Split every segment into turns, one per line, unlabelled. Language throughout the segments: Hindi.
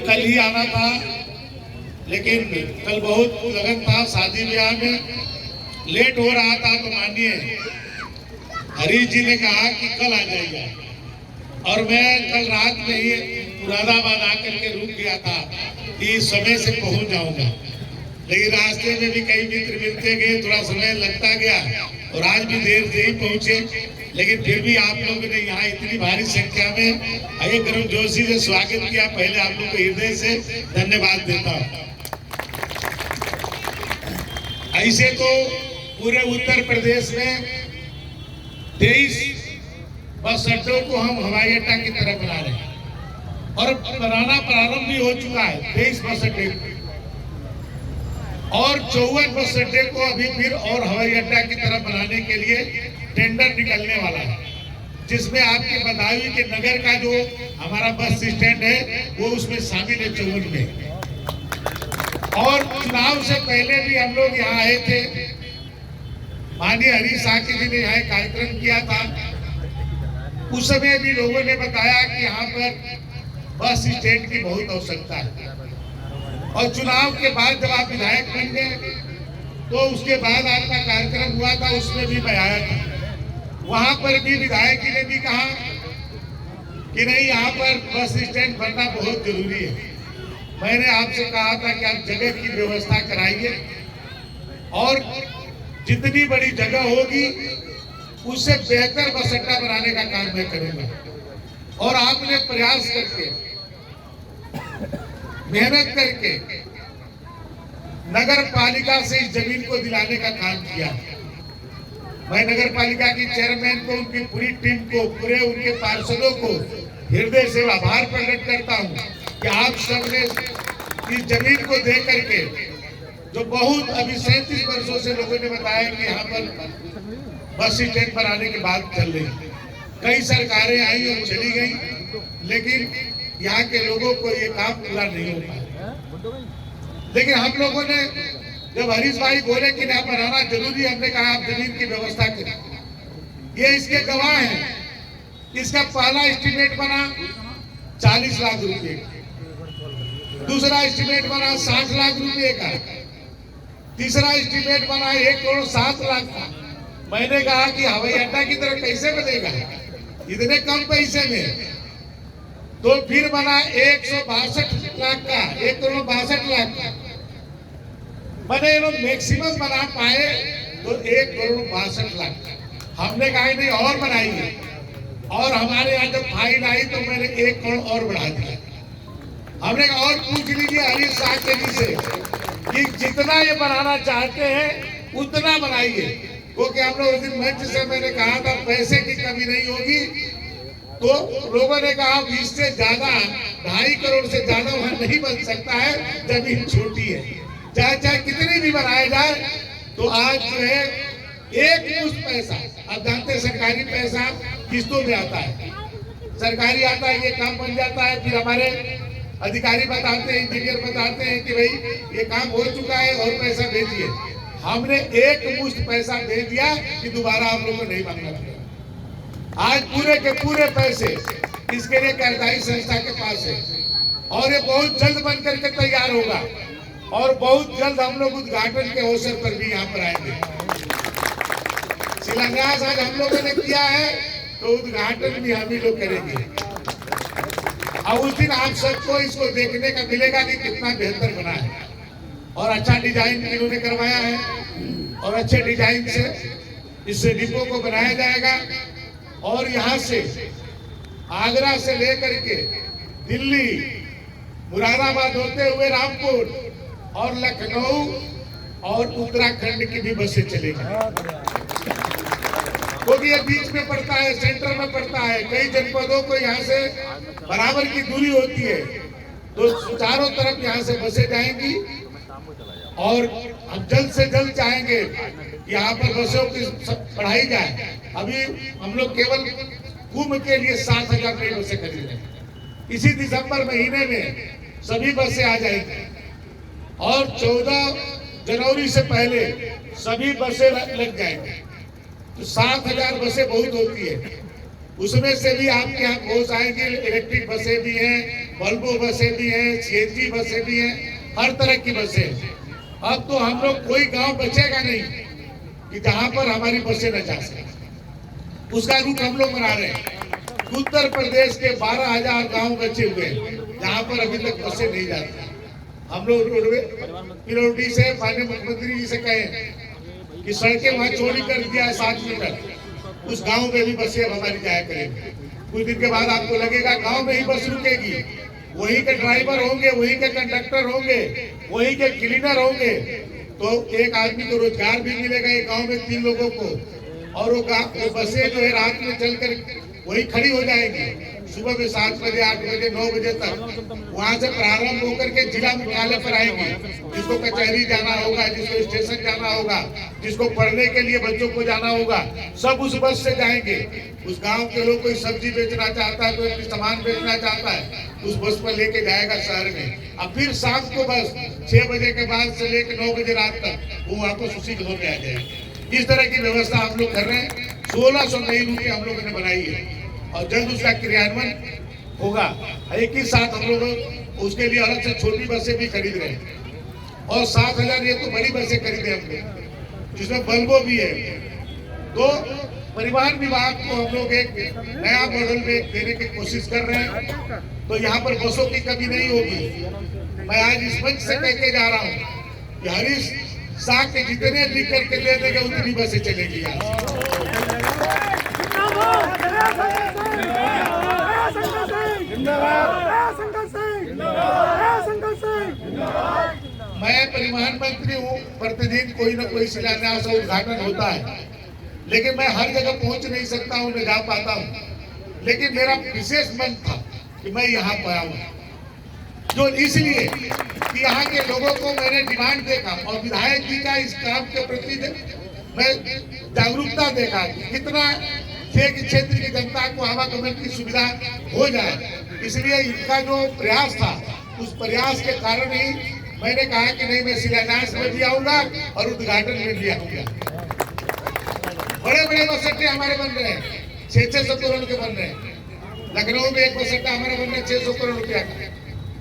कल ही आना था, लेकिन कल बहुत लगन था शादी ब्याह में, लेट हो रहा था। तो माननीय हरीश जी ने कहा कि कल आ जाइए, और मैं कल रात में ही मुरादाबाद आकर के रुक गया था कि समय से पहुंच जाऊंगा। लेकिन रास्ते में भी कई मित्र मिलते गए, थोड़ा समय लगता गया और आज भी देर से ही पहुंचे। लेकिन फिर भी आप लोगों ने यहाँ इतनी भारी संख्या में आगे गर्म जोशी से स्वागत किया, पहले आप लोग को हृदय से धन्यवाद देता हूँ। ऐसे तो पूरे उत्तर प्रदेश में 23 बस अड्डों को हम हवाई अड्डा की तरह बना रहे हैं और बनाना प्रारंभ भी हो चुका है 23 बस अड्डे और 54 बस अड्डे को अभी फिर और हवाई अड्डा की तरह बनाने के लिए टेंडर निकलने वाला है, जिसमें आपके बदायूं के नगर का जो हमारा बस स्टैंड है वो उसमें शामिल है 54 में। और चुनाव से पहले भी हम लोग यहाँ आए थे, माननीय हरीश साकी जी ने यहाँ कार्यक्रम किया था। उस समय भी लोगों ने बताया कि यहाँ पर बस स्टैंड की बहुत आवश्यकता है। और चुनाव के बाद जब आप विधायक बन गए तो उसके बाद आपका कार्यक्रम हुआ था, उसमें भी मैं आया था। वहां पर भी विधायक जी ने भी कहा कि नहीं, यहाँ पर बस स्टैंड बनना बहुत जरूरी है। मैंने आपसे कहा था कि आप जगह की व्यवस्था कराइए और जितनी बड़ी जगह होगी उससे बेहतर बस अड्डा बनाने का काम मैं करूंगा। और आपने प्रयास करके, मेहनत करके नगर पालिका से इस जमीन को दिलाने का काम किया। मैं नगर पालिका की चेयरमैन को, उनकी पूरी टीम को, पूरे उनके पार्षदों को हृदय से आभार प्रकट करता हूं कि आप सबने इस जमीन को दे करके, जो बहुत अभी 37 वर्षों से लोगों ने बताया कि यहाँ पर बस स्टैंड पर आने की बात चल रही, कई सरकारें आई और चली गई, लेकिन यहाँ के लोगों को ये काम पूरा नहीं हो पाया। लेकिन हम लोगों ने जब हरीश भाई बोले कि यहाँ पर आना जरूरी, हमने कहा आप जमीन की व्यवस्था करें। ये इसके गवाह हैं। इसका पहला एस्टीमेट बना 40 लाख रुपए, दूसरा एस्टीमेट बना 60 लाख रुपए का, तीसरा एस्टीमेट बना 1 करोड़ 7 लाख का। मैंने कहा कि हवाई अड्डा की तरह कैसे बनेगा इतने कम पैसे में। तो फिर बना 162 लाख का, 1 करोड़ 62 लाख का। मैंने ये लोग मैक्सिमम बना पाए तो 1 करोड़ 62 लाख। हमने कहा नहीं और बनाइए, और हमारे यहाँ जब फाइल आई तो मैंने 1 करोड़ और बढ़ा दिया। हमने कहा और पूछ लीजिए हरीश साकी जी से कि जितना ये बनाना चाहते हैं उतना बनाइए, क्योंकि हम लोग उस दिन मंच से मैंने कहा था पैसे की कमी नहीं होगी। तो लोगों ने कहा इससे ज्यादा 2.5 करोड़ से ज्यादा वहां नहीं बन सकता है, जमीन छोटी है, चाहे चाहे कितनी भी बनाया जाए। तो आज जो है एक मुश्त पैसा, आप जानते हैं सरकारी पैसा किस्तों में आता है, सरकारी आता है, ये काम बन जाता है, फिर हमारे अधिकारी बताते हैं, इंजीनियर बताते हैं कि भाई ये काम हो चुका है और पैसा भेजिए। हमने एक मुश्त पैसा दे दिया कि दोबारा हम लोग को नहीं मांगना पड़ेगा। आज पूरे के पूरे पैसे इसके लिए कार्यदायी संस्था के पास है और ये बहुत जल्द बन करके तैयार होगा और बहुत जल्द हम लोग उद्घाटन के अवसर पर भी यहाँ पर आएंगे। शिलान्यास आज हम लोगों ने किया है तो उद्घाटन भी हम ही लोग करेंगे। और उस दिन आप सबको इसको देखने का मिलेगा कि कितना बेहतर बना है और अच्छा डिजाइन इन्होंने करवाया है और अच्छे डिजाइन से इस डिपो को बनाया जाएगा। और यहाँ से आगरा से लेकर के दिल्ली, मुरादाबाद होते हुए रामपुर और लखनऊ और उत्तराखंड की भी बसें चलेगी, क्योंकि ये बीच में पड़ता है, सेंटर में पड़ता है। कई जनपदों को यहाँ से बराबर की दूरी होती है, तो चारों तरफ यहाँ से बसें जाएंगी। और हम जल्द से जल्द चाहेंगे यहाँ पर बसों की बढ़ाई जाए। अभी हम लोग केवल कुंभ के लिए 7,000 नई बसें खरीद रहे हैं। इसी दिसंबर महीने में सभी बसें आ जाएंगी और 14 जनवरी से पहले सभी बसें लग जाएंगी। तो 7,000 बसें बहुत होती है, उसमें से भी आपके यहाँ पहुंच आएंगे। इलेक्ट्रिक बसें भी हैं, वोल्वो बसें भी हैं, सीएनजी बसें भी हैं, हर तरह की बसें हैं। अब तो हम लोग कोई गांव बचेगा नहीं कि जहां पर हमारी बसें न जा सके। उसका रूट हम लोग बना रहे हैं। उत्तर प्रदेश के 12,000 गांव बचे हुए हैं जहां पर अभी तक बसें नहीं जाती। हम लोग रोडवे से माननीय मुख्यमंत्री जी से कहे कि सड़कें वहां चौड़ी कर दिया 7 मीटर, उस गांव में भी बसें अब हमारी जाया करेंगे। कुछ दिन के बाद आपको लगेगा गांव में ही बस रुकेगी, वहीं के ड्राइवर होंगे, वहीं के कंडक्टर होंगे, वहीं के क्लीनर होंगे, तो एक आदमी को रोजगार भी मिलेगा एक गांव में 3 लोगों को। और वो बसें जो है रात में चलकर वही खड़ी हो जाएगी, सुबह में 7 बजे 8 बजे 9 बजे तक वहां से प्रारंभ होकर के जिला मुख्यालय पर आएंगे। जिसको कचहरी जाना होगा, जिसको स्टेशन जाना होगा, जिसको पढ़ने के लिए बच्चों को जाना होगा, सब उस बस से जाएंगे। उस गांव के लोग कोई सब्जी बेचना चाहता है, कोई अपनी सामान बेचना चाहता है, उस बस पर लेके जाएगा शहर में। अब फिर शाम को बस 6 बजे के बाद से लेकर 9 बजे रात तक वो वापस उसी घर में आ जाएगी। इस तरह की व्यवस्था हम लोग कर रहे हैं। 1600 नई रूटें हम लोगों ने बनाई है और जल्द उसका क्रियान्वयन होगा। एक ही साथ हम लोग उसके लिए अलग से छोटी बसें भी खरीद रहे हैं और 7,000 ये तो बड़ी बसें खरीदे हमने, जिसमें वोल्वो भी है। तो परिवहन विभाग को हम लोग एक नया मॉडल में देने की कोशिश कर रहे हैं, तो यहाँ पर बसों की कमी नहीं होगी। मैं आज इस मंच से कह के जा रहा हूँ कि हरीश शाह के जितने लिख करके दे देंगे उतनी बसें चलेगी मैं परिवहन मंत्री हूँ, प्रतिदिन कोई ना कोई शिलान्यास और उद्घाटन होता है, लेकिन मैं हर जगह पहुंच नहीं सकता हूँ, न जा पाता हूँ। लेकिन मेरा विशेष मन था कि मैं यहाँ पर आऊँ, जो इसलिए कि यहाँ के लोगों को मैंने डिमांड देखा और विधायक जी का इस काम के प्रति मैं जागरूकता देखा कि कितना क्षेत्र की जनता को आवागमन की सुविधा हो जाए। इसलिए इनका जो प्रयास था, उस प्रयास के कारण ही मैंने कहा कि नहीं, मैं शिलान्यास में भी आऊंगा और उद्घाटन में भी आऊंगा। बड़े बड़े बस अड्डे हमारे बन रहे हैं, 600 करोड़ के बन रहे हैं। लखनऊ में एक बस अड्डा हमारा बन रहा है 600 करोड़ रुपया का,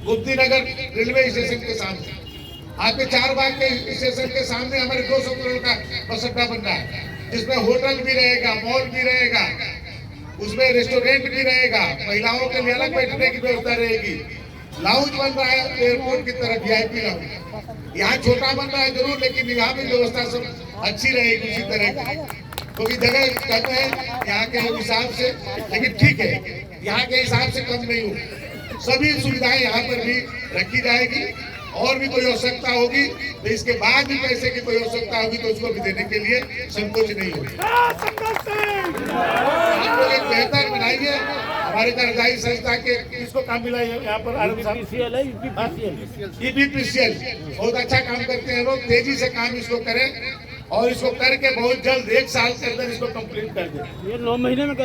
गुप्ती नगर रेलवे स्टेशन के सामने। आपके 4 बाग के स्टेशन के सामने हमारे 200 करोड़ का बस अड्डा बन रहा है, जिसमें होटल भी रहेगा, मॉल भी रहेगा, उसमें रेस्टोरेंट भी रहेगा, महिलाओं के लिए अलग बैठने की व्यवस्था रहेगी, लाउंज बन रहा है एयरपोर्ट की तरफ, VIP लाउंज। यहाँ छोटा बन रहा है जरूर, लेकिन यहाँ भी व्यवस्था सब अच्छी रहेगी उसी तरह की, क्योंकि जगह कम है यहाँ के हिसाब से, लेकिन ठीक है, यहाँ के हिसाब से कम नहीं हो। सभी सुविधाएं यहाँ पर भी रखी जाएगी। और भी कोई आवश्यकता होगी तो इसके बाद भी पैसे की कोई आवश्यकता होगी तो उसको भी देने के लिए संकोच नहीं होगी। आप लोग एक बेहतर बनाइए। हमारे कर्मचारी संस्था के किसको काम मिला है यहाँ पर? EPPCL बहुत अच्छा काम करते हैं लोग, तेजी से काम इसको करें और इसको करके बहुत जल्द 1 साल के अंदर इसको कंप्लीट कर दें। ये 9 महीने में